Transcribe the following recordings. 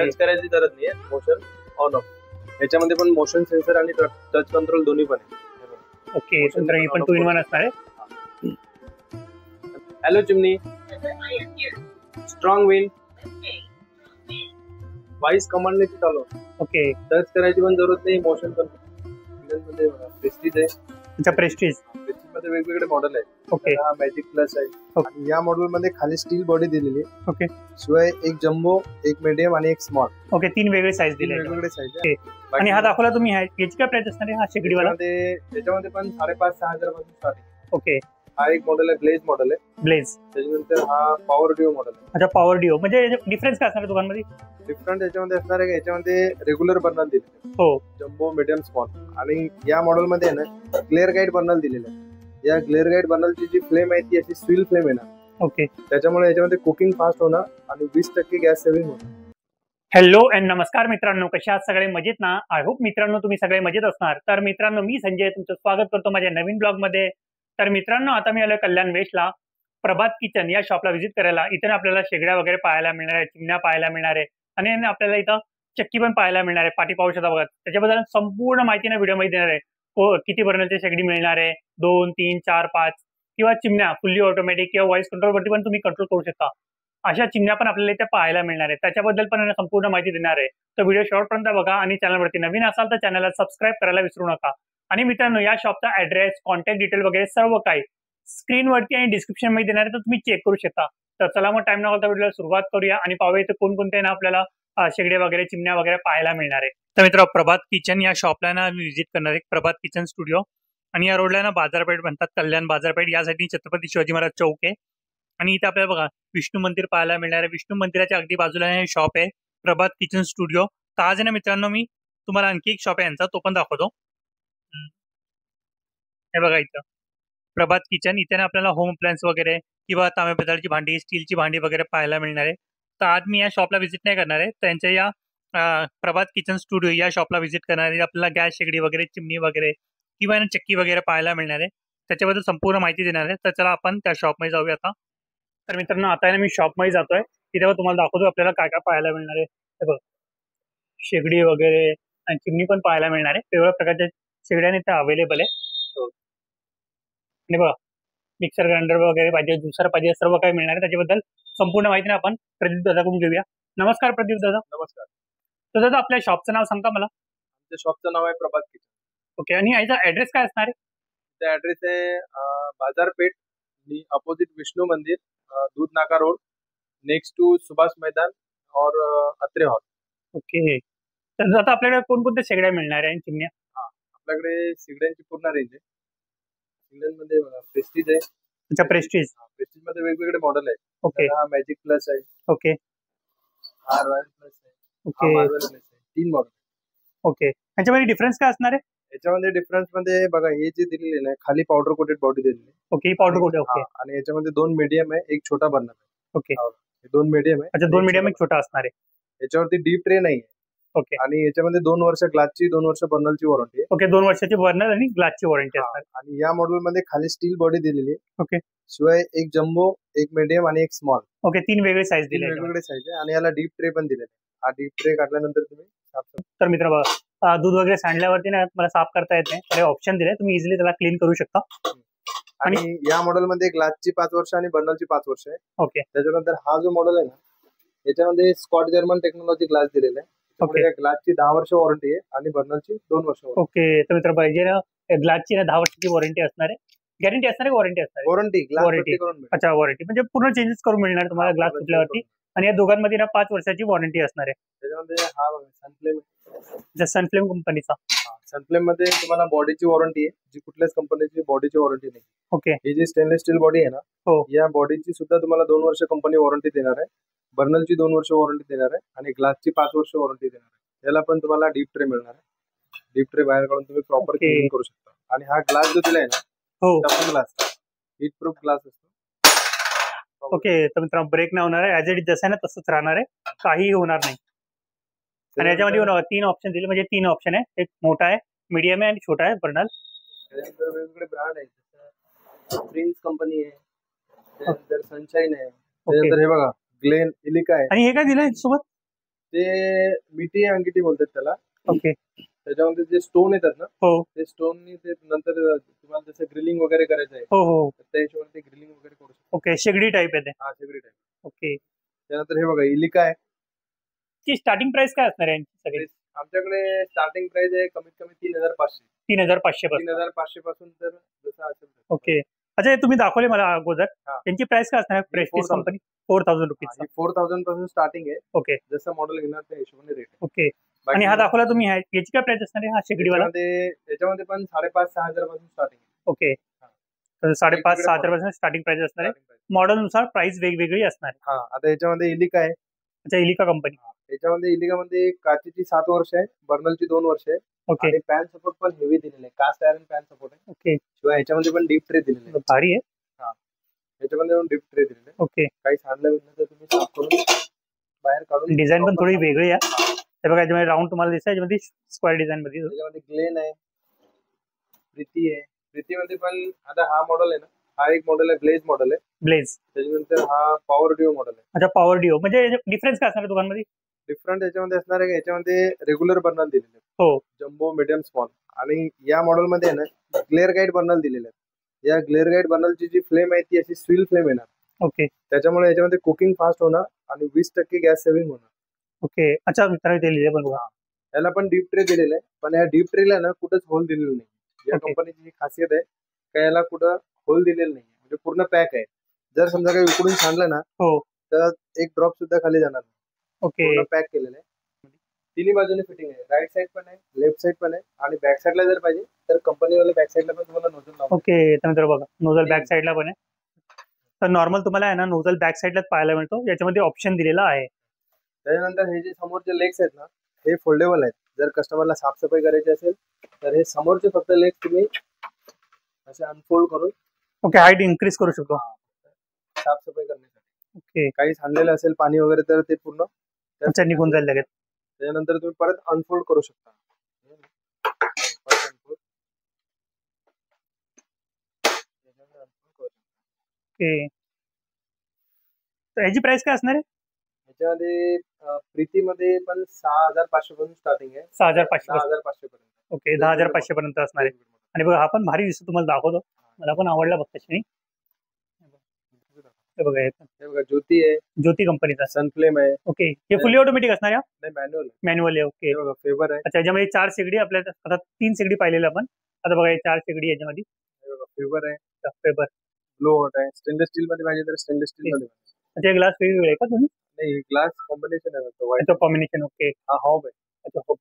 Touch करायची गरज नाहीये, मोशन ऑन ऑफ। याच्यामध्ये पण मोशन सेन्सर आणि टच कंट्रोल दोन्ही पण आहे। ओके, तर ही पण 2 in 1 असणार आहे। Hello chimney, strong wind, voice command ने चालू। ओके, टच करायची पण जरूरत नाही, मोशन कंट्रोल मध्ये प्रेस्टीज आहे। अच्छा, प्रेस्टीज मध्ये वेगवेगळे मॉडेल आहेत। ओके, हा मॅजिक प्लस आहे आणि या मॉडेल मध्ये खाली स्टील बॉडी दिलेली आहे। ओके, शिवाय एक जम्बो, एक मीडियम आणि एक स्मॉल। ओके, 3 वेगळे साईज दिले, वेगवेगळे साईज आहे। आणि हा दाखवला तुम्ही, याची काय प्राइस असणार आहे हा शेगडीवाला? त्याच्यामध्ये पण 5,500-6,000 पासून स्टार्टिंग। ओके, हा एक मॉडेल आहे, ब्लेज मॉडेल आहे। ब्लेज, त्याच्यानंतर हा पॉवर डिओ मॉडेल आहे। अच्छा, पॉवर डिओ म्हणजे डिफरन्स काय असणार दोघांमध्ये? डिफरंट याच्यामध्ये असणार आहे, याच्यामध्ये रेग्युलर बर्नर दिलेले, हो, जम्बो, मीडियम, स्मॉल। आणि या मॉडेल मध्ये आहे ना ग्लेअर गाईड बर्नर दिलेले आहे। या ग्लेअर गाईड बर्नरची जी फ्लेम आहे ती अशी स्टील फ्लेम आहे ना, ओके, त्याच्यामुळे याच्यामध्ये कुकिंग फास्ट होणार आणि 20% गॅस सेव्हिंग होणार। हॅलो अँड नमस्कार मित्रांनो, कशा आहात सगळे? मजेत ना? आय होप मित्रांनो तुम्ही सगळे मजेत असणार। तर मित्रांनो, मी संजय तुमचं स्वागत करतो माझ्या नवीन ब्लॉग मध्ये। तर मित्रांनो, आता मी आलोय कल्याण वेस्टला प्रभात किचन या शॉपला व्हिजिट करायला। इथे आपल्याला शेगड्या वगैरे पाहायला मिळणार आहे, चिमण्या पाहायला मिळणार आहे आणि आपल्याला इथं चक्की पण पाहायला मिळणार आहे। पाठी पाहू शकता बघा, त्याच्याबद्दल संपूर्ण माहिती ना व्हिडिओ मध्ये देणार आहे। किती बर्नरची शेगडी मिळणार आहे, 2, 3, 4, 5 किंवा चिमण्या फुल्ली ऑटोमॅटिक किंवा व्हॉइस कंट्रोल वरती पण तुम्ही कंट्रोल करू शकता, अशा चिमण्या पण आपल्याला इथे पाहायला मिळणार आहे। त्याच्याबद्दल पण संपूर्ण माहिती देणार आहे। तर व्हिडिओ शेवटपर्यंत बघा आणि चॅनलवरती नवीन असाल तर चॅनलला सबस्क्राईब करायला विसरू नका। आणि मित्रांनो, या शॉपचा ऍड्रेस, कॉन्टॅक्ट डिटेल वगैरे सर्व काही स्क्रीनवरती आणि डिस्क्रिप्शन मध्ये देणार आहे, तर तुम्ही चेक करू शकता। तर चला मग टाइम न घालता व्हिडिओला सुरुवात करूया आणि पाहूया इथे कोणकोणते ना आपल्याला शेगडे वगैरे, चिमण्या वगैरे पाहायला मिळणार आहे। तर मित्र, प्रभात किचन या शॉपला ना व्हिजिट करणार आहे, प्रभात किचन स्टुडिओ। आणि या रोडला ना बाजारपेठ म्हणतात, कल्याण बाजारपेठ। यासाठी छत्रपती शिवाजी महाराज चौक आहे आणि इथे आपल्याला बघा विष्णू मंदिर पाहायला मिळणार आहे। विष्णू मंदिराच्या अगदी बाजूला हे शॉप आहे, प्रभात किचन स्टुडिओ। तर आज ना मित्रांनो, मी तुम्हाला आणखी एक शॉप आहे यांचा, तो पण दाखवतो। हे बघा इथं प्रभात किचन। इथे ना आपल्याला होम अप्लायन्स वगैरे किंवा तांब्या पितळची भांडी, स्टीलची भांडी वगैरे पाहायला मिळणार आहे। तर आज मी या शॉपला व्हिजिट नाही करणार आहे, त्यांच्या या प्रभात किचन स्टुडिओ या शॉपला व्हिजिट करणार आहे। आपल्याला गॅस शेगडी वगैरे, चिमणी वगैरे किंवा चक्की वगैरे पाहायला मिळणार आहे, त्याच्याबद्दल संपूर्ण माहिती देणार आहे। तर चला आपण त्या शॉपमध्ये जाऊया आता। तर मित्रांनो, आता मी शॉपमध्ये जातोय, तिथे तुम्हाला दाखवतो आपल्याला काय काय पाहायला मिळणार आहे। हे बघा, शेगडी वगैरे आणि चिमणी पण पाहायला मिळणार आहे। वेगवेगळ्या प्रकारच्या शेगड्या इथे अवेलेबल आहे। आणि बघा, मिक्सर ग्राइंडर वगैरे पाहिजे, ज्युसर पाहिजे, सर्व काही मिळणार आहे। त्याच्याबद्दल संपूर्ण माहिती आपण प्रदीप दादाकडून घेऊया। नमस्कार प्रदीप दादा। नमस्कार। तर दादा, आपल्या शॉपचं नाव सांगता मला? आमच्या शॉपचं नाव आहे प्रभात किचन। ओके, आणि याचा ऍड्रेस काय असणार आहे? त्या ऍड्रेस आहे बाजारपेठ, अपोजिट विष्णू मंदिर, दूध नाका रोड, नेक्स्ट टू सुभाष मैदान और अत्रे हॉल। ओके, तर आता आपल्याकडे कोणकोणत्या शेगड्या मिळणार आहे, चिमण्या? आपल्याकडे शेगड्यांची पूर्ण रेंज आहे। शेगड्यांमध्ये प्रेस्टीज आहे। अच्छा, प्रेस्टीज। प्रेस्टीज मध्ये वेगवेगळे मॉडेल आहेत। ओके, हा मॅजिक प्लस आहे। ओके, हा रॉयल प्लस आहे। ओके, मार्वेल प्लस आहे। 3 मॉडेल। ओके, याच्यामध्ये डिफरन्स काय असणार आहे? याच्यामध्ये डिफरन्स मध्ये बघा, हे जे दिलेले आहे खाली पावडर कोटेड बॉडी दिलेली आहे। ओके, पावडर कोट आहे। ओके, आणि याच्यामध्ये 2 मीडियम आहे, एक छोटा बर्नर आहे। ओके, 2 मीडियम आहे। अच्छा, 2 मीडियम, एक छोटा असणार आहे। याच्यावरती डीप ट्रे नाही आहे। ओके, आणि याच्यामध्ये 2 वर्ष ग्लासची, 2 वर्ष बर्नरची वॉरंटी आहे। ओके, 2 वर्षाची बर्नर आणि ग्लासची वॉरंटी असणार। आणि या मॉडेल मध्ये खाली स्टील बॉडी दिलेली आहे। ओके, शिवाय एक जम्बो, एक मीडियम आणि एक स्मॉल। ओके, 3 वेगळे साईज दिले, वेगवेगळे साईज आहे। आणि याला डीप ट्रे पण दिलेला आहे। हा डीप ट्रे काढल्यानंतर तुम्ही तर मित्र बघा, दूध वगैरे सांडल्यावरती ना मला साफ करता येत नाही, तर ऑप्शन दिले, तुम्ही इझिली त्याला क्लीन करू शकता। आणि या मॉडेल मध्ये ग्लासची 5 वर्ष आणि बर्नरची 5 वर्ष आहे। ओके, त्याच्यानंतर हा जो मॉडेल आहे ना, याच्यामध्ये स्कॉट जर्मन टेक्नॉलॉजी ग्लास दिलेला आहे। ओके, ग्लासची 10 वर्ष वॉरंटी आहे आणि बर्नरची 2 वर्ष। ओके, तर मित्र पाहिजे ना, ग्लासची ना 10 वर्षाची वॉरंटी असणार आहे। गॅरंटी असणार आहे, वॉरंटी असणार आहे? वॉरंटी। अच्छा, वॉरंटी म्हणजे पूर्ण चेंजेस करून मिळणार तुम्हाला ग्लास तुटल्यावरती। आणि या दोघांमध्ये ना 5 वर्षाची वॉरंटी असणार आहे। त्याच्यामध्ये हा बघा, सनफ्लेम, सनफ्लेम कंपनीचा। सनफ्लेम मध्ये तुम्हाला बॉडीची वॉरंटी आहे, जी कुठल्याच कंपनीची बॉडीची वॉरंटी नाही। ओके, ही जी स्टेनलेस स्टील बॉडी आहे ना, हो, या बॉडीची सुद्धा तुम्हाला 2 वर्ष कंपनी वॉरंटी देणार आहे। बर्नरची 2 वर्ष वॉरंटी देणार आहे आणि ग्लासची 5 वर्ष वॉरंटी देणार आहे। याला पण तुम्हाला डीप ट्रे मिळणार आहे। डीप ट्रे बाहेर काढून तुम्ही प्रॉपर क्लीन करू शकता। आणि हा ग्लास जो दिलाय ना, हो, टफन ग्लास, हीट प्रूफ ग्लास असतो। ओके, तर मित्रांनो ब्रेक नाही होणार आहे, ऍज इट जसं आहे ना तसंच राहणार आहे, काहीही होणार नाही। आणि याच्यामध्ये 3 ऑप्शन दिले, म्हणजे 3 ऑप्शन आहे, एक मोठा आहे, मीडियम आहे आणि छोटा आहे बर्नर। त्यानंतर वेगवेगळे ब्रँड आहेत, जसं प्रिन्स कंपनी आहे, त्यानंतर सनशाईन आहे, त्यानंतर हे बघा ग्लेन, इलिका आहे। आणि हे काय दिलंय सोबत? ते मिठी अंगिठी बोलतात त्याला. ओके. त्याच्यामध्ये जे स्टोन येतात ना, हो ते स्टोननी ते नंतर तुम्हाला जसं ग्रिलिंग वगैरे करायचं आहे, हो हो. तर त्या हिशोबाने ते ग्रिलिंग वगैरे करू शकतो. ओके, शेगडी टाईप आहे ते. हा, शेगडी टाईप. ओके. त्यानंतर हे बघा, इलिका आहे. ची स्टार्टिंग प्राइस काय असणार आहे यांची सगळी? आमच्याकडे स्टार्टिंग प्राइस आहे कमीत कमी 3,500. 3,500 पासून. 3,500 पासून तर जसं असेल तसं. ओके. अच्छा, हे तुम्ही दाखवले मला अगोदर. हा. त्यांची प्राइस काय असणार आहे? प्रेस्टिज 4,000. Company 4,000 rupees. ही 4,000 पासून स्टार्टिंग आहे. ओके जसं मॉडेल घेणार त्या हिशोबाने रेट आहे. ओके. आणि हा दाखवला तुम्ही, याची काय प्राइस असणार आहे हा शेगडीवाला? याच्यामध्ये पण 5,500-6,000 पासून स्टार्टिंग आहे. ओके. हा. तर 5,500-6,000 पासून स्टार्टिंग प्राइस असणार आहे. मॉडेल नुसार प्राइस वेगवेगळी असणार आहे. हा, आता याच्यामध्ये इलिका आहे. अच्छा, इलिका कंपनी. याच्यामध्ये इलिकामध्ये काचेची 7 वर्ष आहे, बर्नलची 2 वर्ष आहे. ओके आणि पॅन सपोर्ट पण हेवी दिलेलं आहे, कास्ट आयरन पॅन सपोर्ट आहे. ओके. शिवाय याच्यामध्ये पण डीप ट्रे दिलेले आहे. भारी आहे. याच्यामध्ये पण डीप ट्रे दिलेले आहे. ओके. काही सांडलं बिडलं तर तुम्ही साफ करून बाहेर काढून. डिझाईन पण थोडी वेगळी आहे. हे बघा, याच्यामध्ये राऊंड तुम्हाला दिसतंय, याच्यामध्ये स्क्वेअर डिझाईन मध्ये. त्याच्यामध्ये ग्लेन आहे, प्रीती आहे. प्रीतीमध्ये पण आता हा मॉडेल आहे ना, हा एक मॉडेल आहे, ब्लेज मॉडेल आहे. ब्लेज. त्याच्यानंतर हा पॉवर डिओ मॉडेल आहे. अच्छा, पॉवर डिओ. म्हणजे डिफरन्स काय असणार दुकानमध्ये? डिफरंट याच्यामध्ये असणार आहे, याच्यामध्ये रेग्युलर बर्नल दिलेले आहेत, हो. Jumbo, medium, small. आणि या मॉडेलमध्ये आहे ना, ग्लेअर गाईड बर्नल दिलेले आहेत. या ग्लेअर गाईड बर्नलची जी फ्लेम आहे ती अशी स्टील फ्लेम येणार. ओके. त्याच्यामुळे याच्यामध्ये कुकिंग फास्ट होणार आणि 20% गॅस सेव्हिंग होणार. ओके. अच्छा, मित्रांनो ते लिहिले पण बघा. याला पण डीप ट्रे दिलेलं आहे, पण या डीप ट्रेला ना कुठंच होल दिलेलं नाही. या Okay. कंपनीची ही खासियत आहे का याला कुठं होल दिलेलं नाही, म्हणजे पूर्ण पॅक आहे. जर समजा काही उकडून सांडलं ना, हो. तर एक ड्रॉप सुद्धा खाली जाणार नाही. ओके. पूर्ण पॅक केलेलं आहे. तिन्ही बाजूने फिटिंग आहे, राईट साइड पण आहे, लेफ्ट साइड पण आहे. आणि बॅक साइडला जर पाहिजे तर कंपनीवाले बॅक साइडला पण तुम्हाला नोझल लावून. ओके. त्यानंतर बघा, नोझल बॅक साईडला पण आहे. तर नॉर्मल तुम्हाला आहे ना नोझल बॅक साईडलाच पाहायला मिळतो. याच्यामध्ये ऑप्शन दिलेला आहे. त्याच्यानंतर हे जे समोरचे लेग्स आहेत ना, हे फोल्डेबल आहेत. जर कस्टमरला साफसफाई करायची असेल तर हे समोरचे फक्त लेग्स तुम्ही असे अनफोल्ड करून. ओके, हाईट इन्क्रीज करू शकतो. साफसफाई करण्यासाठी. ओके. काही सांडलेलं असेल पाणी वगैरे तर ते पूर्ण अच्छा, निघून जाईल लगेच. त्याच्यानंतर तुम्ही परत अनफोल्ड करू शकता. ओके. तर याची प्राइस काय असणार आहे? याच्यामध्ये प्रीतीमध्ये पण 6,500 पासून स्टार्टिंग आहे. 6,500. 10,500 पर्यंत. ओके, 10,500 पर्यंत असणार आहे. आणि बघा, हा पण भारी दिसतो, तुम्हाला दाखवतो. मला पण आवडला बघ तशी. हे बघा, हे बघा, ज्योती आहे, ज्योती कंपनीचा. सनफ्लेम आहे. ओके. हे फुली ऑटोमॅटिक असणार आहे? नाही, मॅन्युअल आहे. मॅन्युअल आहे. ओके. हे बघा, फेवर आहे. अच्छा, याच्यामध्ये 4 शेगडी. आपल्याला आता 3 शेगडी पाहिलेलं आपण. आता बघा, हे 4 शेगडी याच्यामध्ये. हे बघा, फेवर आहे, पेपर. ग्लो हॉट आहे. स्टेनलेस स्टील मध्ये पाहिजे तर स्टेनलेस स्टील मध्ये. अच्छा, ग्लास वेगवेगळे आहे का तुम्ही? नाही, ग्लास कॉम्बिनेशन आहे फक्त व्हाईट. अच्छा, कॉम्बिनेशन. ओके. हा हॉब आहे. अच्छा, हो.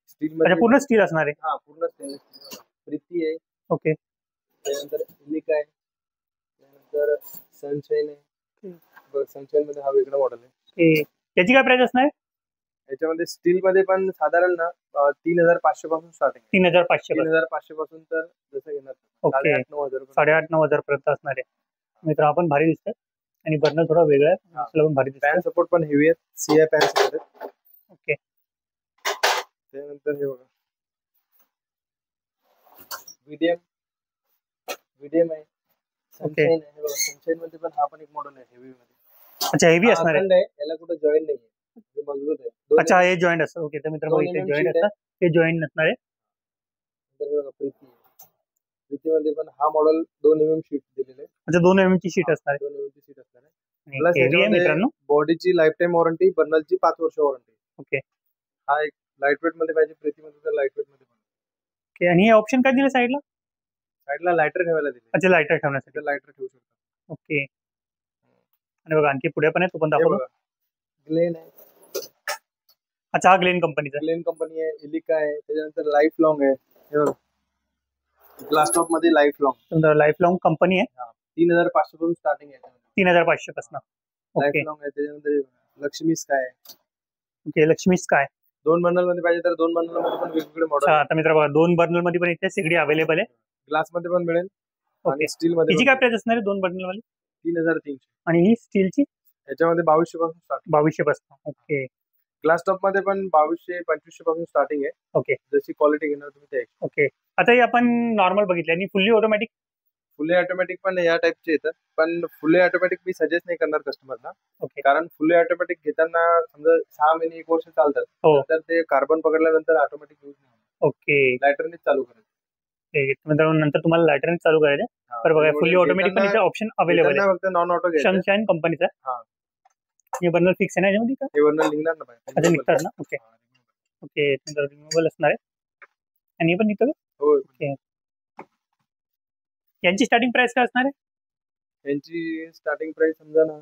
स्टील अच्छा, मध्ये. पूर्ण स्टील असणार आहे. हा, पूर्ण स्टेनलेस स्टील. प्रीती आहे. ओके. त्यानंतर इलिका आहे. त्यानंतर सनशाईन आहे. बघ, सनशाईन मध्ये हा वेगळा मॉडेल आहे. याची काय प्राइस असणार आहे? याच्यामध्ये स्टील मध्ये पण साधारण ना 3,500 पासून स्टार्टिंग. 3,500. 3,500 पासून तर जसं येणार. ओके. 8,500-9,000. 8,500-9,000 पर्यंत असणार आहे. मित्र, हा पण भारी दिसतोय आणि बर्नर थोडा वेगळा आहे. पण भारी दिसतोय. पॅन सपोर्ट पण हेवी आहेत, सीआय पॅन सपोर्ट आहेत. ओके. त्यानंतर हे बघा, मीडियम आहे, सनशाईन आहे. हे बघा, सनशाईन मध्ये पण हा पण एक मॉडेल आहे हेवी मध्ये. अच्छा, हेवी असणार आहे. याला कुठे जॉईंट नाहीये, मजबूत आहे. अच्छा, हे जॉईंट असतं. ओके. तर मित्र, इथे जॉईंट असतात, हे जॉईंट नसणार आहे. प्रीतीमध्ये पण हा मॉडेल 2 mm शीट दिलेले आहे. अच्छा, 2 mm ची शीट असणार आहे. 2 mm ची शीट असणार आहे. आणि हेवी आहे मित्रांनो. बॉडीची लाईफ टाइम वॉरंटी, बर्नलची 5 वर्ष वॉरंटी. ओके. हा एक लाईट वेट मध्ये पाहिजे, प्रीतीमध्ये तर लाईट वेट मध्ये पण. ओके. आणि हे ऑप्शन काय दिले साईडला? साईडला लायटर ठेवायला दिले. अच्छा, लायटर ठेवण्यासाठी. लायटर ठेवू शकता. ओके. आणि बघा, आणखी पुढे पण आहे, तो पण दाखवतो. ग्लेन आहे. अच्छा, हा ग्लेन कंपनीचा. ग्लेन कंपनी आहे. इलिका आहे. त्याच्यानंतर लाईफ लॉंग आहे. हे बघा, ग्लास टॉप मध्ये life long. Life long company आहे. 3,500 पासून स्टार्टिंग आहे. 3,500 पासून. लाईफ लॉंग आहे. त्याच्यानंतर लक्ष्मी स्काय आहे. Okay, Lakshmi sky. 2 बर्नल मध्ये पाहिजे तर 2 बर्नल मध्ये पण वेगवेगळे मॉडेल. आता मित्र बघा, 2 बर्नल मध्ये पण इथे शेगडी अवेलेबल आहे. ग्लास मध्ये पण मिळेल आणि स्टील याची मध्ये. काय प्राइस असणार आहे 2 बर्नल वाली? 3,300. आणि ही स्टीलची? याच्यामध्ये 2,200 पासून स्टार्टिंग. 2,200 पासून. ओके. ग्लास टॉप मध्ये पण 2,200-2,500 पासून स्टार्टिंग आहे. ओके. जशी क्वालिटी घेणार तुम्ही त्या. ओके. आता हे आपण नॉर्मल बघितले आणि फुल्ली ऑटोमॅटिक. फुल्ली ऑटोमॅटिक पण या टाईपचे येतात, पण फुल्ली ऑटोमॅटिक मी सजेस्ट नाही करणार कस्टमरला. ओके. कारण फुल्ली ऑटोमॅटिक घेताना समजा 6 महिने 1 वर्ष चालतात, हो. तर ते कार्बन पकडल्यानंतर ऑटोमॅटिक यूज नाही होणार. ओके. लायटरनेच चालू करायचं. मित्रांनो नंतर तुम्हाला लायटरने चालू करायचं. हा, तर बघा त्यामुळे फुल्ली ऑटोमॅटिक पण घेताना इथे ऑप्शन अवेलेबल आहे. घेताना फक्त नॉन ऑटो घ्यायचं. सनशाईन कंपनीचा. हा. हे बर्नर फिक्स आहे ना याच्यामध्ये का? हे वरनं निघणार ना बाहेर. अच्छा निघतात ना. ओके. हा, renewable. ओके रिमूव्हेबल असणार आहे. आणि हे पण निघतं का? हो. ओके. यांची स्टार्टिंग प्राइस काय असणार आहे? यांची स्टार्टिंग प्राइस समजा ना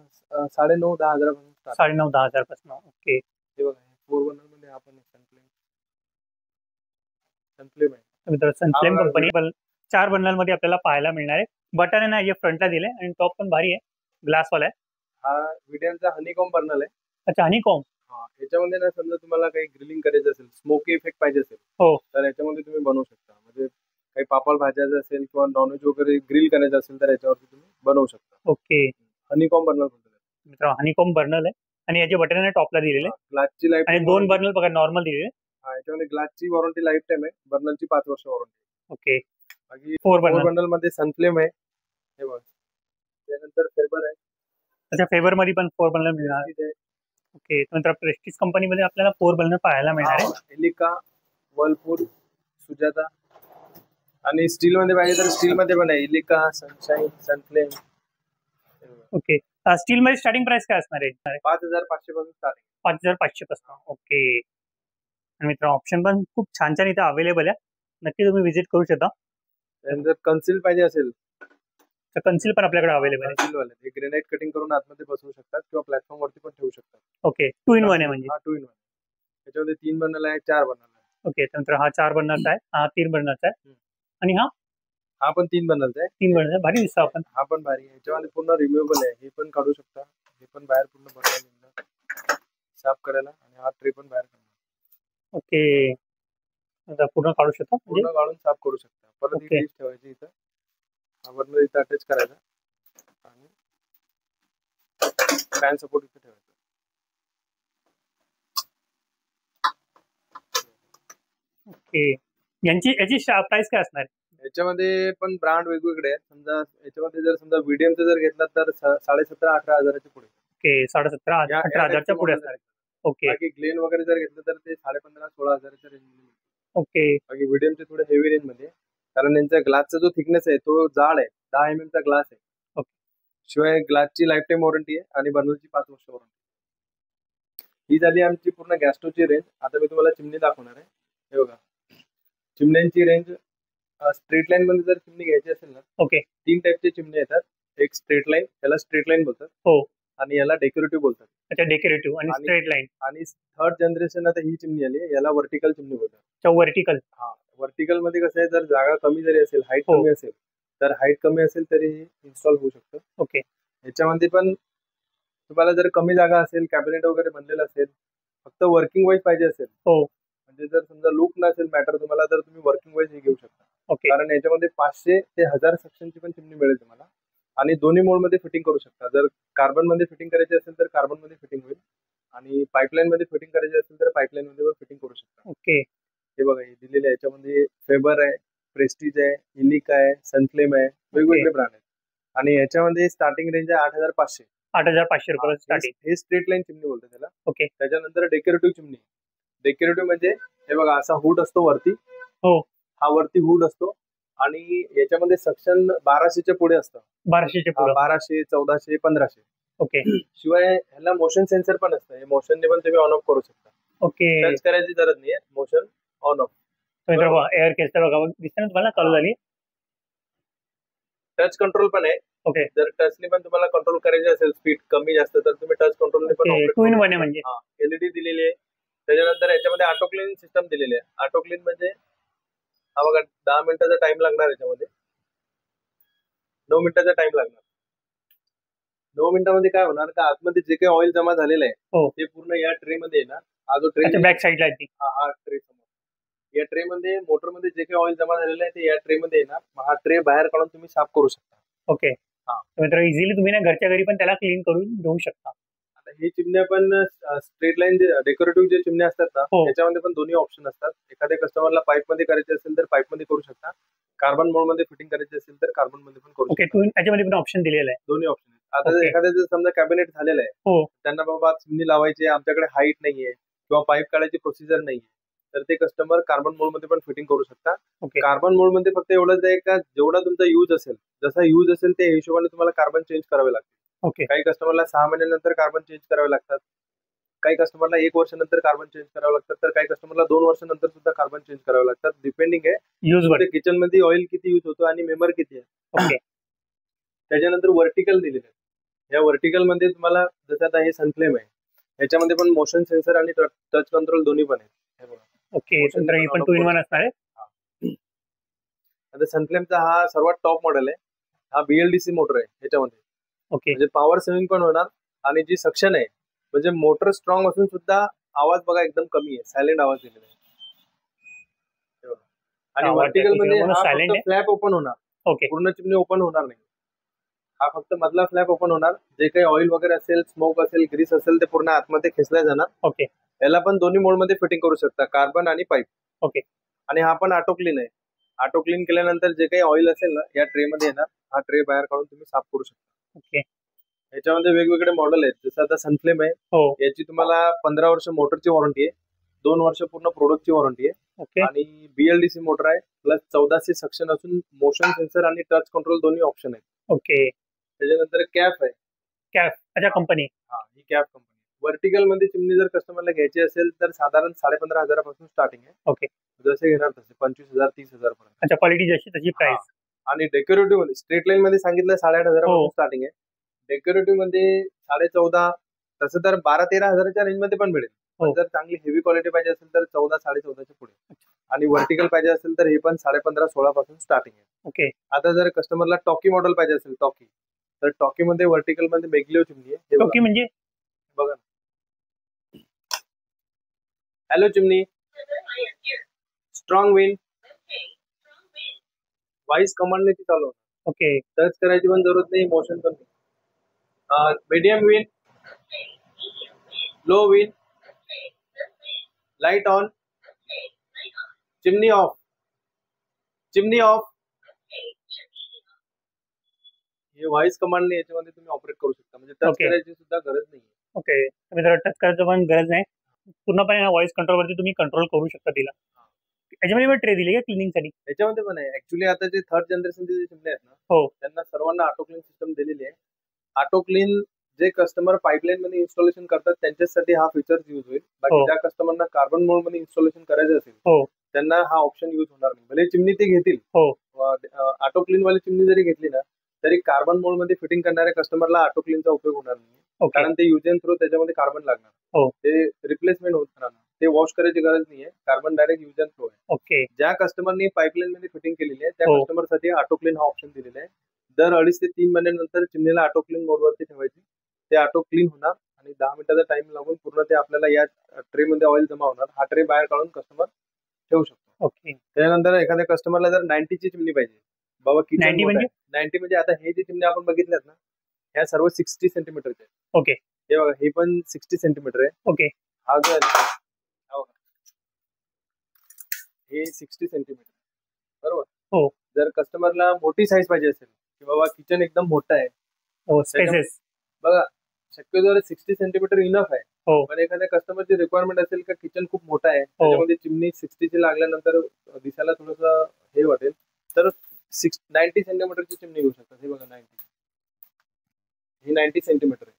9,500-10,000 पासून स्टार्ट. 9,500-10,000 पासून. ओके. हे बघा 4 बर्नर मध्ये आपण सनफ्लेम आहे. मित्र सनफ्लेम हा, कंपनी 4 बर्नर मध्ये आपल्याला पाहायला मिळणार आहे. बटन आहे ना हे फ्रंटला दिले आणि टॉप पण भारी आहे. ग्लास वाला आहे. हा विडियनचा हनीकॉम बर्नर आहे. अच्छा हनीकॉम. हा, याच्यामध्ये ना समजा तुम्हाला काही ग्रिलिंग करायचं असेल, स्मोकी इफेक्ट पाहिजे असेल, हो. तर याच्यामध्ये तुम्ही बनवू शकता. म्हणजे काही पापड भाजायचं असेल किंवा नॉनव्हेज वगैरे ग्रिल करायचं असेल तर याच्यावरती तुम्ही बनवू शकता. ओके. हनीकॉम बर्नर बोलतात. मित्र हनीकॉम बर्नर आहे आणि याचे बटन आहे टॉपला दिलेले ग्लासची लाईफ आणि 2 बर्नर बघा नॉर्मल दिलेले. हा, याच्यामध्ये ग्लासची वॉरंटी लाईफ टाईम आहे, बर्नरची 5 वर्ष वॉरंटी. ओके. बाकी 4 4 बर्नर. बर्नर मध्ये सनफ्लेम आहे. हे बघ. त्यानंतर फेबर आहे. अच्छा फेबर मध्ये पण 4 बर्नर मिळणार. Prestige आहे. ओके. नंतर प्रेस्टिज कंपनीमध्ये आपल्याला 4 बर्नर पाहायला मिळणार आहे. एलिका, वर्लपूल, सुजाता आणि स्टील मध्ये पाहिजे तर स्टील मध्ये पण आहे. Elika, sunshine, Sunflame. Okay. Steel मध्ये स्टार्टिंग प्राइस काय असणार आहे? 5,500 पासून स्टार्ट आहे. 5,500 पासून. ओके. आणि मित्र ऑप्शन पण खूप छान छान इथे अवेलेबल आहे. नक्की तुम्ही विजिट करू शकता. त्यानंतर कन्सिल पाहिजे असेल तर कन्सिल पण आपल्याकडे अवेलेबल आहे. कन्सिल वाले हे ग्रेनाइट कटिंग करून आतमध्ये बसवू शकतात किंवा प्लॅटफॉर्म वरती पण ठेवू शकतात. ओके. 2 in 1 आहे म्हणजे. हा 2 in 1. त्याच्यामध्ये 3 बर्नर आहे, 4 बर्नर आहे. ओके. नंतर हा 4 बर्नरचा आहे, हा 3 बर्नरचा आहे आणि हा हा पण 3 बर्नरचा आहे. 3 बर्नर भारी दिसतो आपण. हा पण भारी आहे. याच्यामध्ये पूर्ण रिम्युएबल आहे. हे पण काढू शकता. हे पण बाहेर पूर्ण बर्नर साफ करायला आणि हा ट्रे पण बाहेर काढणार. ओके. आता पूर्ण काढू शकतो म्हणजे पूर्ण काढून साफ करू शकता. परत ही ओके. डिश ठेवायची इथं. हा बर्नर इथं अटॅच करायचा आणि फॅन सपोर्ट इथे ठेवायचा. ओके. याची प्राइस काय असणार? याच्यामध्ये पण ब्रँड वेगवेगळे आहेत. समजा याच्यामध्ये जर समजा व्हीडीएमचं जर घेतला तर 17,500-18,000च्या पुढे. ओके. 17,500 या 18,000च्या पुढे असणार. ओके. बाकी ग्लेन वगैरे जर घेतलं तर ते 15,500-16,000च्या रेंजमध्ये. ओके. बाकी व्हीडीएमचे थोडे हेवी रेंज मध्ये, कारण यांचा ग्लासचा जो थिकनेस आहे तो जाड आहे. 10 mm चा ग्लास आहे. ओके. शिवाय ग्लासची लाईफ टाईम वॉरंटी आहे आणि बर्नरची 5 वर्ष वॉरंटी. ही झाली आमची पूर्ण गॅस्टोची रेंज. आता मी तुम्हाला चिमणी दाखवणार आहे. हे बघा चिमण्यांची रेंज. स्ट्रेट लाईन मध्ये जर चिमणी घ्यायची असेल ना, ओके. 3 टाईपचे चिमणी येतात. एक स्ट्रेट लाईन, याला स्ट्रेट लाईन बोलतात. हो. आणि याला डेकोरेटिव्ह बोलतात. अच्छा डेकोरेटिव्ह आणि स्ट्रेट लाईन. आणि थर्ड जनरेशन आता ही चिमणी आली, याला व्हर्टिकल चिमणी बोलतात. वर्टिकल. हा, व्हर्टिकल मध्ये कसं आहे, जर जागा कमी जरी असेल, हाईट हो. कमी असेल, तर हाईट कमी असेल तरी इन्स्टॉल होऊ शकतं. ओके. याच्यामध्ये पण तुम्हाला जर कमी जागा असेल, कॅबिनेट वगैरे बनलेलं असेल, फक्त वर्किंग वाईज पाहिजे असेल, हो. म्हणजे जर समजा लुक नसेल मॅटर तुम्हाला, तर तुम्ही वर्किंग वाईज हे घेऊ शकता. ओके. कारण याच्यामध्ये 500 ते 1000 सेक्शनची पण चिमणी मिळेल तुम्हाला आणि दोन्ही मोड मध्ये फिटिंग करू शकता. जर कार्बन मध्ये फिटिंग करायची असेल तर कार्बन मध्ये फिटिंग होईल आणि पाईपलाईन मध्ये फिटिंग करायची असेल तर पाईपलाईन मध्ये फिटिंग करू शकता. ओके. हे बघा हे दिलेले आहे. याच्यामध्ये फेबर आहे, प्रेस्टीज आहे, इलिका आहे, सनफ्लेम आहे, वेगवेगळे ब्रँड आहेत. आणि याच्यामध्ये स्टार्टिंग रेंज आहे 8,500. 8,500 रुपये स्टार्टिंग. हे स्ट्रेट लाईन चिमणी बोलतात त्याला. ओके. त्याच्यानंतर डेकोरेटिव्ह चिमणी. डेकोरेटिव्ह म्हणजे हे बघा असा हुड असतो वरती. हो. हा वरती हुड असतो आणि याच्यामध्ये सक्शन 1200च्या पुढे असतं. 1200च्या पुढे. 1200, 1400, 1500. ओके. शिवाय ह्याला मोशन सेन्सर पण असतं. हे मोशनने पण तुम्ही ऑन ऑफ करू शकता. ओके. टच करायची गरज नाहीये, मोशन ऑन ऑफ. एअर केसर बघा दिसतं ना तुम्हाला चालू झाली. टच कंट्रोल पण आहे. ओके. जर टचने पण तुम्हाला कंट्रोल करायचे असेल स्पीड कमी जास्त, तर तुम्ही टच कंट्रोलने पण 2 in 1 आहे म्हणजे. एलईडी दिलेली आहे. त्याच्यानंतर याच्यामध्ये ऑटो क्लीन सिस्टम दिलेली आहे. ऑटो क्लीन म्हणजे हा बघा 10 मिनिटाचा टाइम लागणार याच्यामध्ये. 9 मिनिटाचा टाइम लागणार. 9 मिनिटामध्ये काय होणार का आतमध्ये जे काही ऑइल जमा झालेलं आहे, हो. ते पूर्ण या ट्रे मध्ये येणार. हा जो ट्रे बॅक साईडला आहे ती. हा ट्रे समोर. या ट्रे मध्ये मोटर मध्ये जे काही ऑइल जमा झालेलं आहे ते या ट्रे मध्ये येणार. मग हा ट्रे बाहेर काढून तुम्ही साफ करू शकता. ओके. मित्र इझिली तुम्ही ना घरच्या घरी पण त्याला क्लीन करून घेऊ शकता. आता ही चिमण्या पण स्ट्रेट लाईन जे डेकोरेटिव्ह जे चिमण्या असतात ना, हो. त्याच्यामध्ये पण दोन्ही ऑप्शन असतात. एखाद्या कस्टमरला पाईप मध्ये करायचे असेल तर पाईप मध्ये करू शकता. कार्बन मोड मध्ये फिटिंग करायची असेल तर कार्बन मध्ये पण करू ओके, शकता. याच्यामध्ये पण ऑप्शन दिलेलं आहे. दोन्ही ऑप्शन आहेत. आता जर ओके. एखाद्याचं समजा कॅबिनेट झालेलं आहे, हो. त्यांना बाबा चिमणी लावायची आहे, आमच्याकडे हाईट नाहीये किंवा पाईप काढायची प्रोसिजर नाहीये, तर ते कस्टमर कार्बन मोड मध्ये पण फिटिंग करू शकता. ओके. कार्बन मोड मध्ये फक्त एवढंच आहे का जेवढा तुमचा यूज असेल, जसा यूज असेल त्या हिशोबाने तुम्हाला कार्बन चेंज करावे लागते. ओके. काही कस्टमरला 6 महिन्यानंतर कार्बन चेंज करावे लागतात. काही कस्टमरला 1 वर्षानंतर कार्बन चेंज करावं लागतात, तर काही कस्टमरला 2 वर्षानंतर सुद्धा कार्बन चेंज करावे लागतात. डिपेंडिंग आहे यूज वर. किचन मध्ये ऑइल किती यूज होतो आणि मेंबर किती आहे. ओके. त्याच्यानंतर व्हर्टिकल दिलेले आहे. या व्हर्टिकल मध्ये तुम्हाला जसं आता हे सनफ्लेम आहे, याच्यामध्ये पण मोशन सेन्सर आणि टच कंट्रोल दोन्ही पण आहेत. हे बघा. ओके, तर ही पण 2 in 1 असणार आहे. आता सनफ्लेमचा हा सर्वात टॉप मॉडेल आहे. हा BLDC मोटर आहे याच्यामध्ये. ओके. म्हणजे पॉवर सेव्हिंग पण होणार आणि जी सक्शन आहे म्हणजे मोटर स्ट्रॉंग असून सुद्धा आवाज बघा एकदम कमी आहे, सायलेंट आवाज दिलेला आहे. हे बघा. आणि आवाज व्हर्टिकल मध्ये त्याच्यामुळे हा silent फक्त आहे. फ्लॅप ओपन होणार, ओके. पूर्ण चिमणी ओपन होणार नाही. हा फक्त मधला फ्लॅप ओपन होणार. जे काही ऑइल वगैरे असेल, स्मोक असेल, ग्रीस असेल ते पूर्ण आतमध्ये खेचल्या जाणार. ओके. याला पण दोन्ही मोड मध्ये फिटिंग करू शकता, कार्बन आणि पाईप. ओके. आणि हा पण ऑटो क्लीन आहे. ऑटो क्लीन केल्यानंतर जे काही ऑइल असेल ना या ट्रे मध्ये येणार. हा ट्रे बाहेर काढून तुम्ही साफ करू शकता. ओके. याच्यामध्ये वेगवेगळे मॉडेल आहेत. जसं आता सनफ्लेम आहे, हो. याची तुम्हाला 15 वर्ष मोटरची वॉरंटी आहे, 2 वर्ष पूर्ण प्रोडक्टची वॉरंटी आहे. ओके. आणि BLDC मोटर आहे, प्लस 1400 सक्शन असून मोशन सेन्सर आणि टच कंट्रोल दोन्ही ऑप्शन आहेत. ओके. त्याच्यानंतर कॅफ आहे. कॅफ अच्छा कंपनी. हा, ही कॅफ कंपनी. व्हर्टिकल मध्ये चिमणी जर कस्टमरला घ्यायची असेल तर साधारण 15,500 पासून स्टार्टिंग आहे. ओके. जसे घेणार तसे 25,000 30,000 पर्यंत. अच्छा, क्वालिटी जशी तशी प्राइस. आणि डेकोरेटिव्ह मध्ये स्ट्रेट लाईन मध्ये सांगितलं 8,500 हो. पासून स्टार्टिंग आहे. डेकोरेटिव्ह मध्ये 14,500 तसं तर 12-13 हजाराच्या रेंज मध्ये पण मिळेल. पण हो. जर चांगली हेवी क्वालिटी पाहिजे असेल तर 14-14.5 च्या पुढे. आणि व्हर्टिकल पाहिजे असेल तर हे पण 15,500-16 पासून स्टार्टिंग आहे. ओके. आता जर कस्टमरला टॉकी मॉडेल पाहिजे असेल, टॉकी, तर टॉकी मध्ये व्हर्टिकल मध्ये मेग्लिओ चिमणी आहे. हे ओके, म्हणजे बघा. हॅलो चिमणी, स्ट्रॉंग विन, व्हॉइस कमांडने ती चालू होणार. ओके. टच करायची पण जरूरत नाही, मोशन पण नाही. Medium win, low win, light on, chimney of, chimney of. हे व्हॉइस कमांडने याच्यामध्ये तुम्ही ऑपरेट करू शकता, म्हणजे टच Okay. करायची सुद्धा गरज नाही. ओके, तुम्ही जरा टच करायचं पण गरज नाही. पूर्णपणे व्हॉइस कंट्रोल वरती तुम्ही कंट्रोल करू शकता तिला. याच्यामध्ये पण ट्रे दिली का क्लिनिंग साठी? याच्यामध्ये पण आहे. ऍक्च्युली आता जे थर्ड जनरेशनचे जे चिमणे आहेत ना, हो. त्यांना सर्वांना ऑटो क्लीन सिस्टम दिलेली आहे. ऑटो क्लीन जे कस्टमर पाईपलाईन मध्ये इन्स्टॉलेशन करतात त्यांच्यासाठी हा फीचर यूज होईल. बाकी हो. ज्या कस्टमरना कार्बन मोड मध्ये इन्स्टॉलेशन करायचं असेल हो. त्यांना हा ऑप्शन यूज होणार नाही. भले चिमणी ते घेतील, हो. ऑटो क्लीन वाली चिमणी जरी घेतली ना तरी कार्बन मोड मध्ये फिटिंग करणाऱ्या कस्टमरला ऑटो क्लीनचा उपयोग होणार नाही. ओके. कारण ते यूज अँड थ्रो त्याच्यामध्ये कार्बन लागणार. हो. ते रिप्लेसमेंट होत राहणार. ते वॉश करायची गरज नाहीये. Carbon direct use and throw आहे. ओके. ज्या कस्टमरनी पाईपलाईन मध्ये फिटिंग केलेली आहे त्या हो. कस्टमरसाठी ऑटो क्लीन हा ऑप्शन दिलेला आहे. दर 2.5 ते 3 महिन्यानंतर चिमणीला ऑटो क्लीन मोड वरती ठेवायची. ते ऑटो क्लीन होणार आणि 10 मिनिटाचा टाइम लागून पूर्ण ते आपल्याला या ट्रे मध्ये ऑइल जमा होणार. हा ट्रे बाहेर काढून कस्टमर ठेवू शकतो. ओके. त्यानंतर एखाद्या कस्टमरला जर 90 ची चिमणी पाहिजे, बाबा किचन 90 म्हणजे? 90 म्हणजे आता हे जे चिमणी आपण बघितल्यात ना ह्या सर्व 60 सेंटीमीटरचे आहेत. ओके. हे बघा, हे पण 60 सेंटीमीटर आहे. ओके. हा जर हे 60 सेंटीमीटर बरोबर. हो. जर कस्टमरला मोठी साईज पाहिजे असेल की बाबा किचन एकदम मोठं आहे, हो, स्पेसेस बघा शक्यतो 60 सेंटीमीटर इनफ आहे. हो. पण एखाद्या कस्टमरची रिक्वायरमेंट असेल का किचन खूप मोठा आहे, त्याच्यामध्ये चिमणी 60 ची लागल्यानंतर दिसायला थोडंसं हे वाटेल तर 90 सेंटीमीटरची चिमणी घेऊ शकतात. हे बघा 90, ही 90 सेंटीमीटर आहे.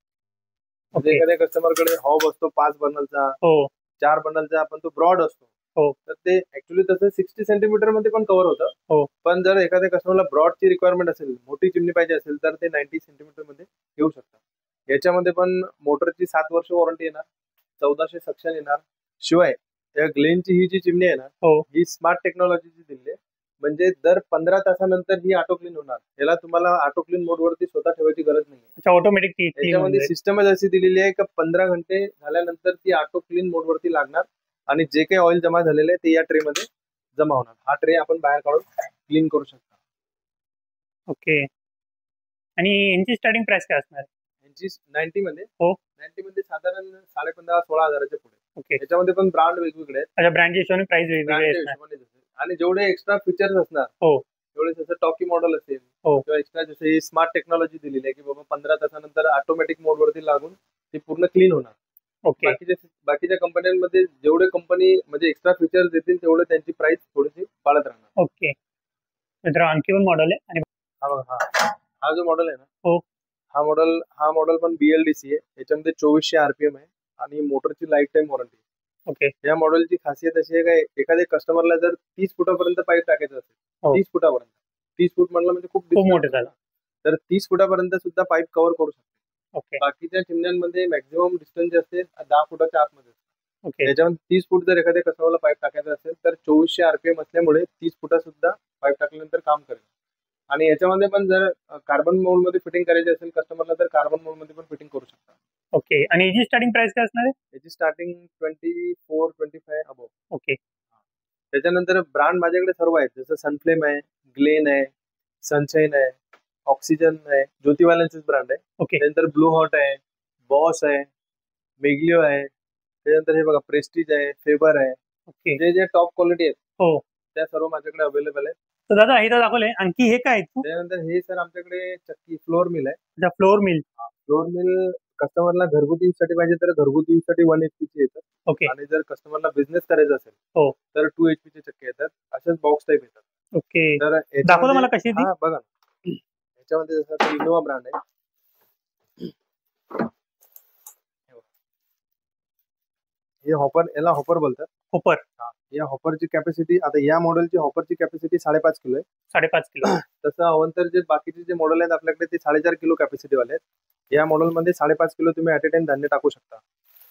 म्हणजे ओके. एखाद्या कस्टमरकडे हॉब असतो 5 बर्नरचा, हो. 4 बर्नरचा, पण तो ब्रॉड असतो. हो. तर ते ऍक्च्युली तसं 60 सेंटीमीटर मध्ये पण कव्हर होतं. हो. पण जर एखाद्या कस्टमरला ब्रॉडची रिक्वायरमेंट असेल, मोठी चिमणी पाहिजे असेल तर ते 90 सेंटीमीटर मध्ये घेऊ शकतात. याच्यामध्ये पण मोटरची 7 वर्ष वॉरंटी येणार, 1400 सक्शन येणार. शिवाय या ग्लेनची ही जी चिमणी आहे ना, हो. ही स्मार्ट टेक्नॉलॉजीची दिली आहे. म्हणजे दर 15 तासानंतर ही ऑटो क्लीन होणार. याला तुम्हाला ऑटो क्लीन मोड वरती स्वतः ठेवायची गरज नाही. ऑटोमॅटिक याच्यामध्ये सिस्टमच अशी दिलेली आहे का 15 घंटे झाल्यानंतर ती ऑटो क्लीन मोड वरती लागणार आणि जे काही ऑइल जमा झालेलं आहे ते या ट्रे मध्ये जमा होणार. हा ट्रे आपण बाहेर काढून क्लीन करू शकता. ओके. आणि यांची स्टार्टिंग प्राइस काय असणार? 90 मध्ये हो. 90 मध्ये साधारण 15,000-16,000च्या पुढे. ओके. त्याच्यामध्ये पण ब्रँड वेगवेगळे आहेत. अच्छा, ब्रँडच्या हिशोबाने प्राइस वेगवेगळे ब्रँडच्या असणार. हिशोबाने जसे आणि जेवढे एक्स्ट्रा फीचर्स असणार हो. तेवढे जसं टॉकी मॉडेल असेल हो. किंवा एक्स्ट्रा जसे ही स्मार्ट टेक्नॉलॉजी दिलेली आहे की बाबा 15 तासानंतर ऑटोमॅटिक मोडवरती लागून ते पूर्ण क्लीन होणार. ओके. बाकीच्या कंपन्यांमध्ये जेवढे कंपनी म्हणजे एक्स्ट्रा फीचर्स देतील तेवढे त्यांची प्राइस थोडीशी वाढत राहणार. ओके. मित्र आणखी पण मॉडेल आहे आणि हा जो मॉडेल आहे ना, हो. हा मॉडेल पण BLDC आहे. याच्यामध्ये 2400 RPM आहे आणि मोटरची लाईफ टाईम वॉरंटी. ओके. या मॉडेलची खासियत अशी आहे काय एखाद्या कस्टमरला जर 30 फुटापर्यंत पाईप टाकायचं असेल, हो. 30 फुटापर्यंत, 30 फूट म्हटलं म्हणजे खूप खूप distance मोठं आहे. झालं. तर 30 फुटापर्यंत सुद्धा पाईप कव्हर करू शकतो. ओके. बाकीच्या चिमण्यांमध्ये मॅक्झिमम डिस्टन्स जे असते 10 फुटाच्या आतमध्ये असते. ओके. त्याच्यामध्ये 30 फूट जर एखाद्या कस्टमरला पाईप टाकायचा असेल तर 2400 RPM असल्यामुळे 30 फुटा सुद्धा पाईप टाकल्यानंतर काम करेल. आणि याच्यामध्ये पण जर कार्बन मोड मध्ये फिटिंग करायची असेल कस्टमरला तर कार्बन मोड मध्ये पण फिटिंग करू शकता. ओके. आणि याची स्टार्टिंग प्राइस काय असणार आहे? याची स्टार्टिंग 24-25 अबव. ओके. त्याच्यानंतर ब्रँड माझ्याकडे सर्व आहेत जसं सनफ्लेम आहे, ग्लेन आहे, सनशाईन आहे, ऑक्सिजन आहे, ज्योतिवाल्यांचेच ब्रँड आहे. ओके. त्यानंतर ब्लू हॉट आहे, बॉस आहे, मेग्लिओ आहे. त्यानंतर हे बघा प्रेस्टीज आहे, फेबर आहे. ओके. जे टॉप क्वालिटी आहेत हो. त्या सर्व माझ्याकडे अवेलेबल आहेत. तर दादा हे तर दाखवले, आणखी हे काय आहे? त्यानंतर हे सर आमच्याकडे चक्की फ्लोअर मिल आहे. अच्छा, फ्लोअर मिल. फ्लोअर मिल कस्टमरला घरगुती यूज साठी पाहिजे तर घरगुती यूज साठी 1 HP चे येतात. ओके. आणि जर कस्टमरला बिझनेस करायचा असेल हो. तर 2 HP चे चक्के येतात. असेच बॉक्स टाईप येतात. ओके. तर दाखवा मला कशी आहे ती. हा बघा ना. याच्यामध्ये जसं इनोवा ब्रँड आहे. हे हॉपर याला हॉपर बोलतात. हॉपर. या हॉपरची कॅपॅसिटी आता या मॉडेलची हॉपरची कॅपॅसिटी 5.5 किलो आहे. 5.5 किलो. तसं अवंतर जे बाकीचे जे मॉडेल आहेत आपल्याकडे ते 4.5 किलो कॅपॅसिटी वाले आहेत. या मॉडेलमध्ये 5.5 किलो तुम्ही ॲट अ टाइम धान्य टाकू शकता.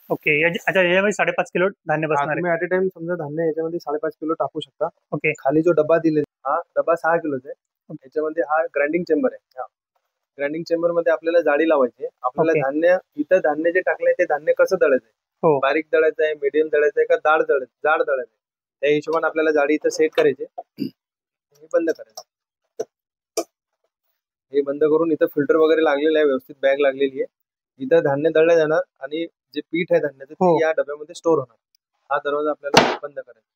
ओके. अच्छा, याच्यामध्ये 5.5 किलो धान्य बसणार आहे. तुम्ही ॲट अ टाइम समजा धान्य याच्यामध्ये 5.5 किलो टाकू शकता. ओके. खाली जो डब्बा दिलेला हा डब्बा 6 किलोचा आहे. याच्यामध्ये हा ग्राइंडिंग चेंबर आहे. ग्राइंडिंग चेंबर मध्ये आपल्याला जाळी लावायची आहे. आपल्याला ओके. धान्य इथं धान्य जे टाकलंय ते धान्य कसं दळायचं आहे, हो. बारीक दळायचं आहे, मीडियम दळायचं आहे का जाड दळायचं आहे, त्या हिशोबाने आपल्याला जाळी इथं सेट करायची. हे बंद करायचं. हे बंद करून इथं फिल्टर वगैरे लागलेलं आहे, व्यवस्थित बॅग लागलेली आहे. इथं धान्य दळलं जाणार आणि जे पीठ आहे धान्याचं हो. ते या डब्यामध्ये स्टोअर होणार. हा दरवाजा आपल्याला बंद करायचा.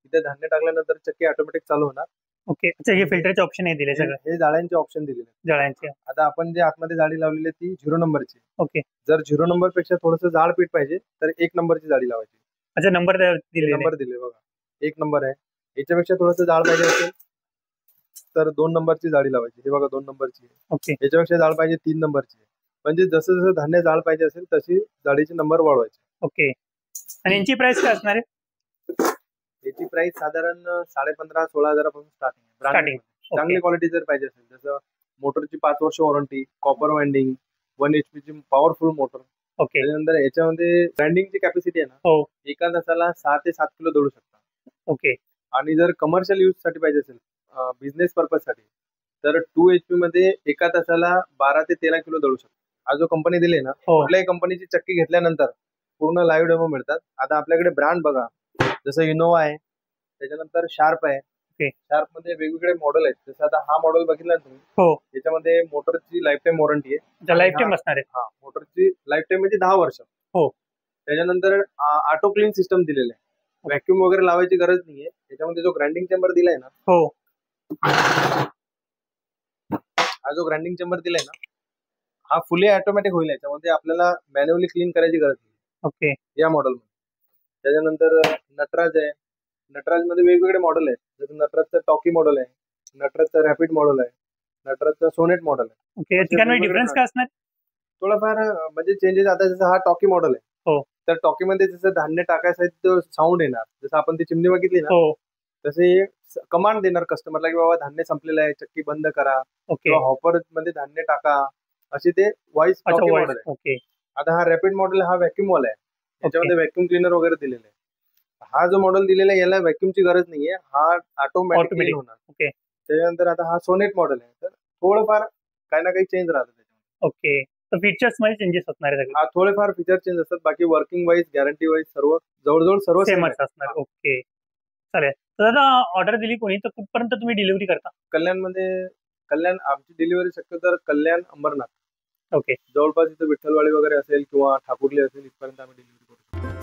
इथे धान्य टाकल्यानंतर चक्की ऑटोमॅटिक चालू होणार. ओके. अच्छा, हे फिल्टरचे ऑप्शन आहे दिले सगळं. हे जाळ्यांचे ऑप्शन दिलेले आहेत. जळांचे. आता आपण जे आतमध्ये जाळी लावलेली आहे ती 0 नंबरची. ओके. जर 0 नंबर पेक्षा थोडंसं जाड पीठ पाहिजे तर 1 नंबरची जाळी लावायची. अच्छा, नंबर दिले. नंबर दिले बघा. 1 नंबर आहे. याच्यापेक्षा थोडंसं जाड पाहिजे असेल तर 2 नंबरची जाळी लावायची. हे बघा 2 नंबरची आहे. ओके. याच्यापेक्षा जाड पाहिजे 3 नंबरची आहे. म्हणजे जसं जसं धान्य जाड पाहिजे असेल तशी जाळीचे नंबर वाढवायचे. ओके. आणि यांची प्राइस काय असणार आहे? याची प्राइस साधारण 15,500-16,000 पासून स्टार्टिंग. चांगली क्वालिटी जर पाहिजे असेल जसं मोटरची 5 वर्ष वॉरंटी, कॉपर वाइंडिंग, 1 HP ची पॉवरफुल मोटर. ओके. त्यानंतर याच्यामध्ये ग्राइंडिंगची कॅपॅसिटी आहे ना, हो. एका तासाला 6 ते 7 किलो दळू शकता. ओके. आणि जर कमर्शियल यूज साठी पाहिजे असेल बिझनेस पर्पज साठी तर 2 HP मध्ये एका तासाला 12 ते 13 किलो दळू शकता. हा जो कंपनी दिले ना, हो. कुठल्याही कंपनीची चक्की घेतल्यानंतर पूर्ण लाईव्ह डेमो मिळतात. आता आपल्याकडे ब्रँड बघा जसं इनोवा आहे, त्याच्यानंतर शार्प आहे. ओके. शार्प मध्ये वेगवेगळे मॉडेल आहेत. जसं आता हा मॉडेल बघितला ना तुम्ही, हो. याच्यामध्ये मोटरची लाईफ टाईम वॉरंटी आहे. लाईफ टाइम असणार आहे. हा मोटरची लाईफ टाईम म्हणजे 10 वर्ष. हो. त्याच्यानंतर ऑटो क्लीन सिस्टम दिलेलं आहे. व्हॅक्यूम वगैरे लावायची गरज नाहीये. त्याच्यामध्ये जो ग्राइंडिंग चेंबर दिलाय ना, हो. हा जो ग्राइंडिंग चेंबर दिलाय ना हा फुली ऑटोमॅटिक होईल. याच्यामध्ये आपल्याला मॅन्युअली क्लीन करायची गरज नाही. ओके. या मॉडेलमध्ये. त्याच्यानंतर नटराज आहे. नटराज मध्ये वेगवेगळे मॉडेल आहेत. जसं नटराजचं टॉकी मॉडेल आहे, नटराजचं रॅपिड मॉडेल आहे, नटराजचं सोनेट मॉडेल आहे. ओके. याच्यामध्ये डिफरन्स काय असणार? थोडंफार म्हणजे चेंजेस. आता जसं हा टॉकी मॉडेल आहे, हो. तर टॉकीमध्ये जसं धान्य टाकायचं साऊंड येणार. जसं आपण ती चिमणी बघितली ना, हो. तसे कमांड देणार कस्टमरला की बाबा धान्य संपलेलं आहे, चक्की बंद करा ओके. किंवा हॉपर मध्ये धान्य टाका, असे ते व्हॉइस टॉकी मॉडेल आहे. ओके. आता हा रॅपिड मॉडेल हा व्हॅक्यूम वाला आहे. याच्यामध्ये व्हॅक्यूम क्लीनर वगैरे दिलेलं आहे. हा जो मॉडेल दिलेला आहे याला व्हॅक्यूमची गरज नाहीये. हा ऑटोमॅटिक होणार. ओके. त्याच्यानंतर आता हा सोनेट मॉडेल आहे. तर थोडंफार काही ना काही चेंज राहतं त्याच्यामध्ये. ओके. तर फीचर्स मध्ये चेंजेस असणार आहे सगळे. हा थोडेफार फीचर चेंज असतात. बाकी वर्किंग वाईज, गॅरंटी वाईज सर्व जवळजवळ सर्व सेमच असणार. ओके. चालेल. तर दादा ऑर्डर दिली कोणी तर कुठपर्यंत तुम्ही डिलिव्हरी करता? कल्याण आमची डिलिव्हरी शक्यतो तर कल्याण, अंबरनाथ ओके. जवळपास इथं विठ्ठलवाडी वगैरे असेल किंवा ठाकुर्ली असेल इथपर्यंत आम्ही डिलिव्हरी करू शकतो.